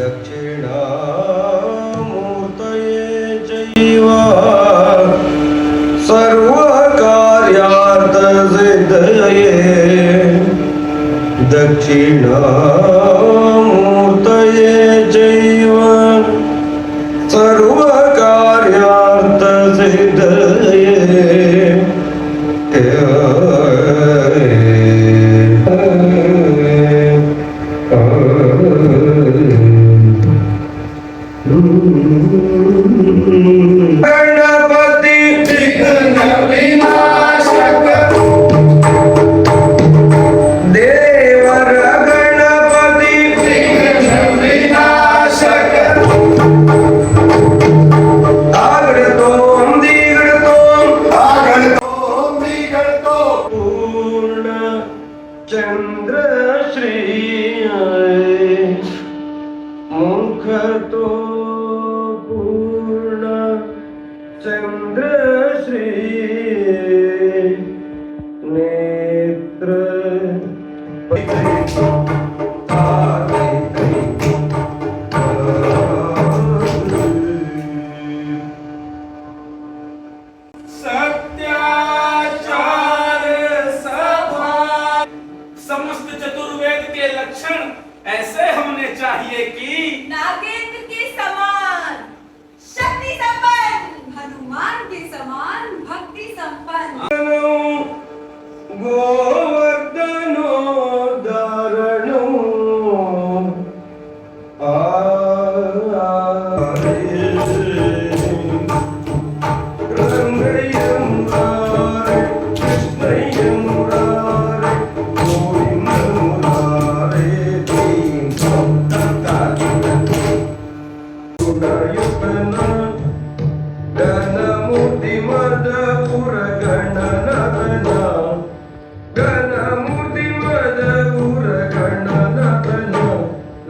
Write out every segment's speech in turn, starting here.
दक्षिणामूर्तये चैव सर्वकार्यार्थसिद्धये दक्षिणामूर्तये चैव गणपति विघ्न विनाशक देवर गणपति विघ्न विनाशक आगड़तोम दिगड़तोम पूर्ण चंद्र श्री मुख तो पूर्ण चंद्र श्री नेत्र सत्याचार सभा समस्त चतुर्वेद के लक्षण ऐसे होने चाहिए कि नागेंद्र के समान शक्ति संपन्न, हनुमान के समान भक्ति संपन्न। गोवर्धनो धारणो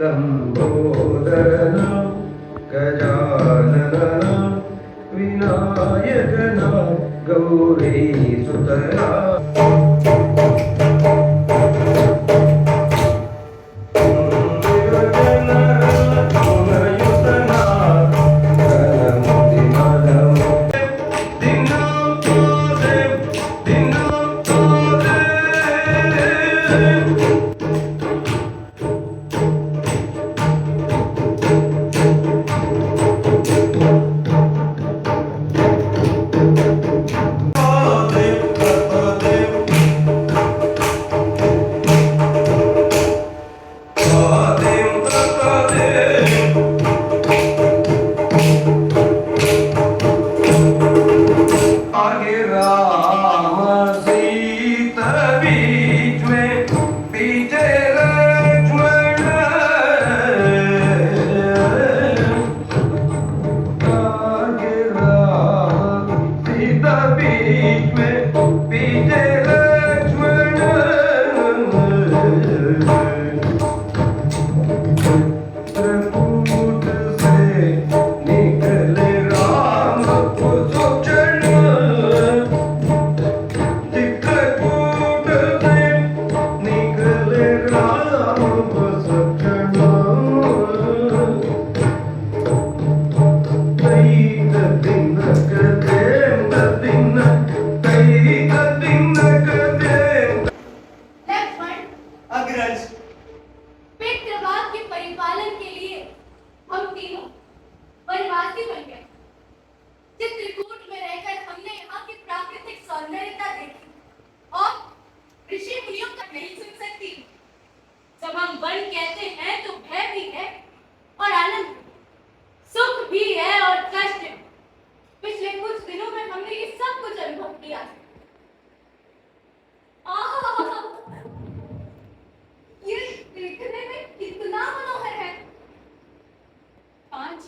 लंबोदरन गजानन विनायकन गौरी सुतरा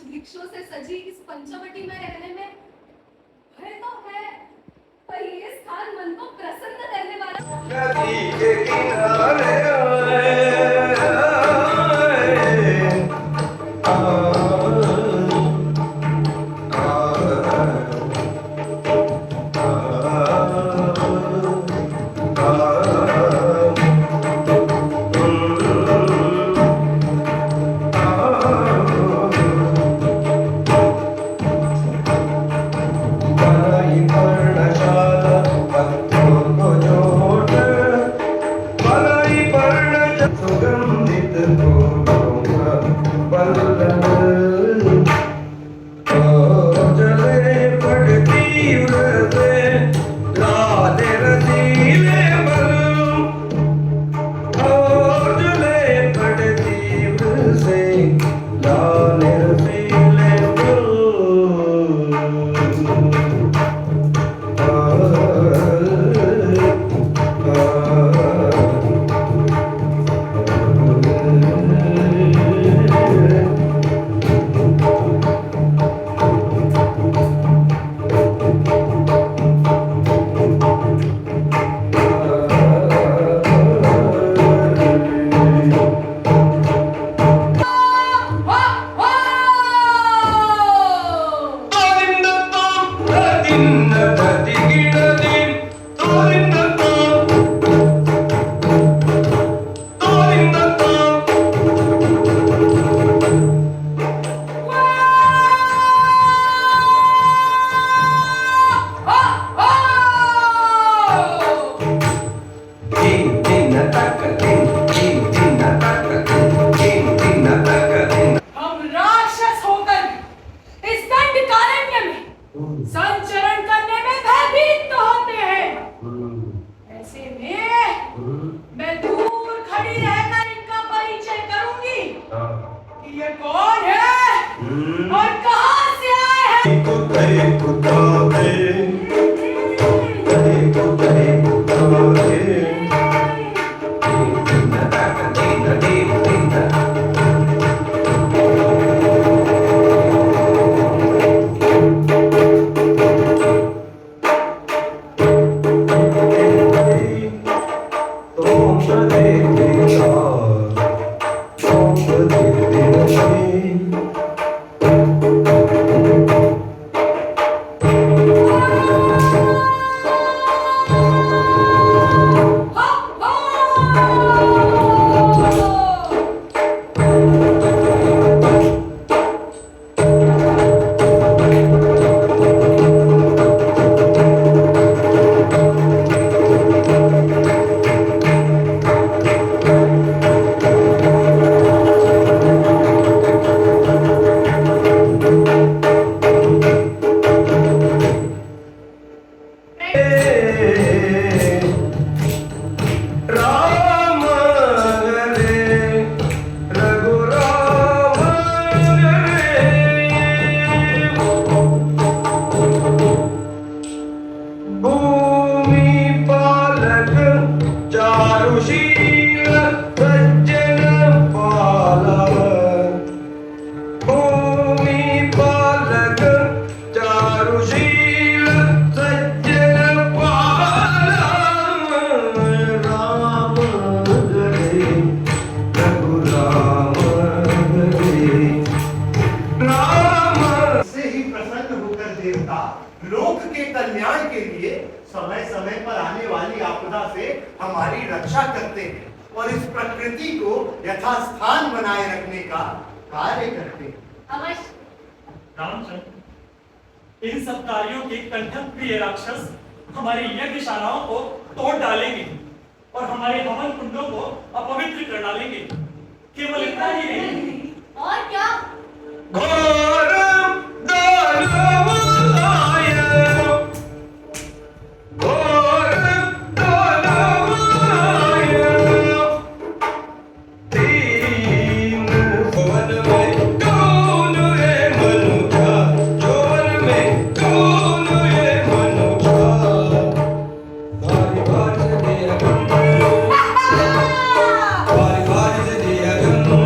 वृक्षों से सजी इस पंचवटी में रहने में भय तो है, पर ये स्थान मन को प्रसन्न करने वाला। नदी के किनारे बल्लभ जले पड़ती व्रते राधे रसीले बल जले पड़ती व्रते राधे रसीले हम राक्षस होकर इस दंडकारण्य में संचरण करने में भयभीत तो होते हैं। ऐसे में मैं दूर खड़ी रहकर इनका परिचय करूंगी कि ये कौन है और कहां से आए हैं। लोक के कल्याण के लिए समय समय पर आने वाली आपदा से हमारी रक्षा करते हैं और इस प्रकृति को यथास्थान बनाए रखने का कार्य करते हैं। रामचंद्र, इन सब कार्यों के कंठक प्रिय राक्षस हमारी यज्ञशालाओं को तोड़ डालेंगे और हमारे हवन कुंडों को अपवित्र कर डालेंगे। केवल इतना ही नहीं, और क्या? घोरम दानव आया, घोरम दानव आया, तीन भुवन में कौन है मनुजा, जोवन में कौन है मनुजा, बारी बारी से दिया गंध, बारी बारी से दिया गंध,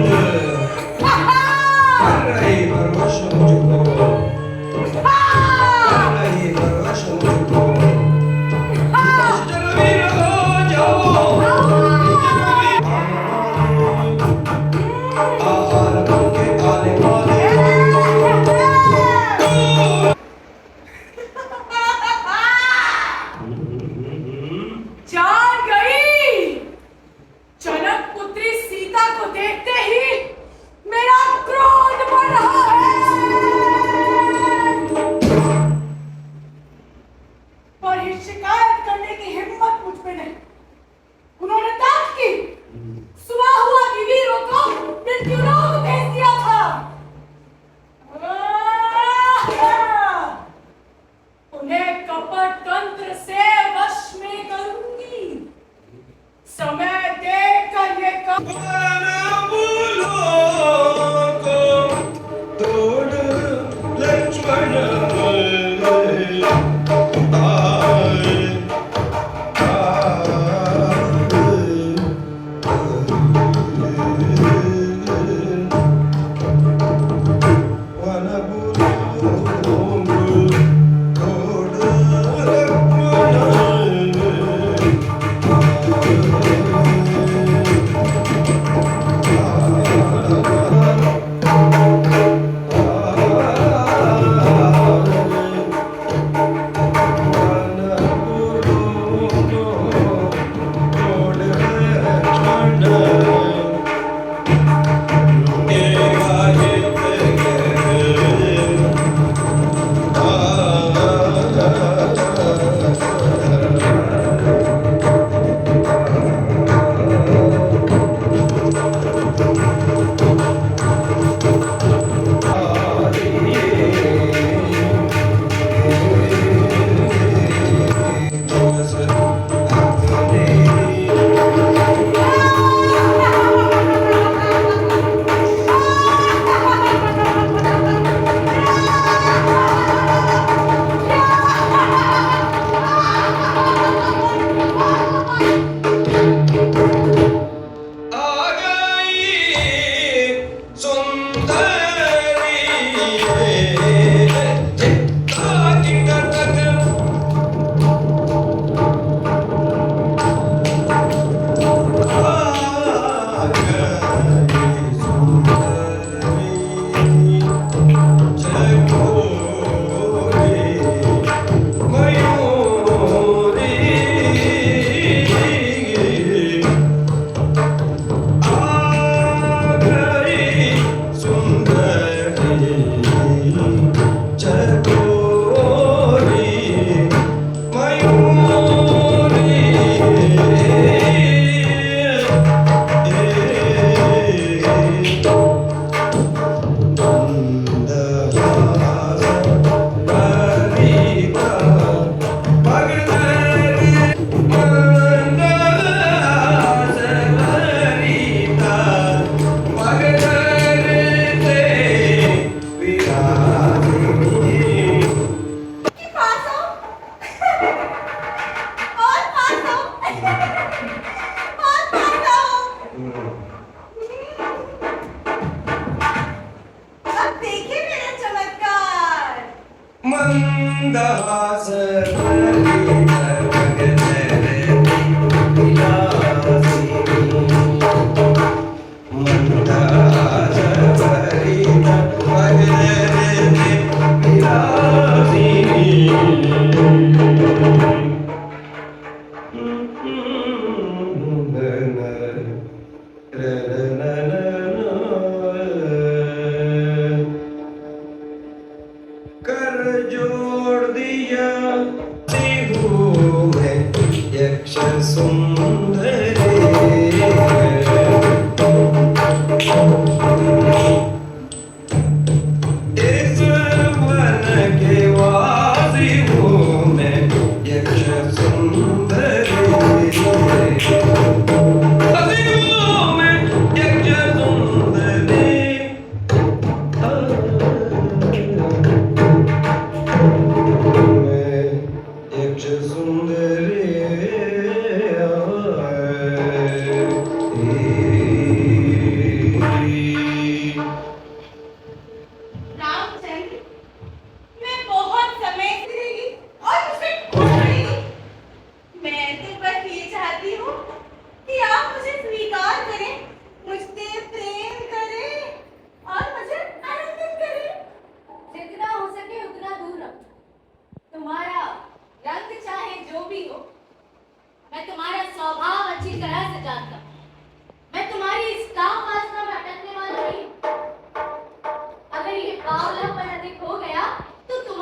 बावलापन अधिक हो गया तो तुम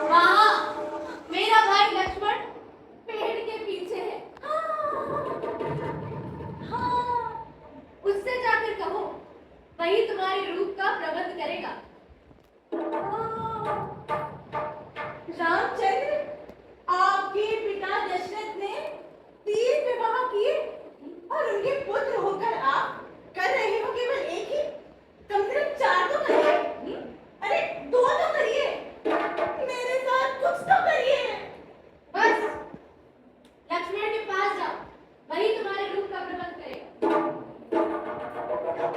वहाँ मेरा भाई लक्ष्मण पेड़ के पीछे है। हाँ, उससे जाकर कहो, वही तुम्हारे रूप का प्रबंध करेगा। रामचंद्र, आपके पिता दशरथ ने 3 विवाह किए और उनके पुत्र होकर आप कर रहे हो केवल एक ही। कम से कम 4 तो करिए। अरे 2 तो करिए। मेरे साथ कुछ तो करिए। बस लक्ष्मण के पास जाओ, वही तुम्हारे रूप का प्रबंध करेगा।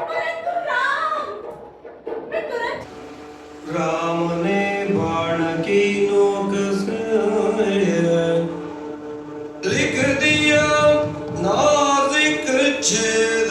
परंतु राम, मैं तुरंत राम ने बाण की नोक से लिख दिया नाजिक छेद।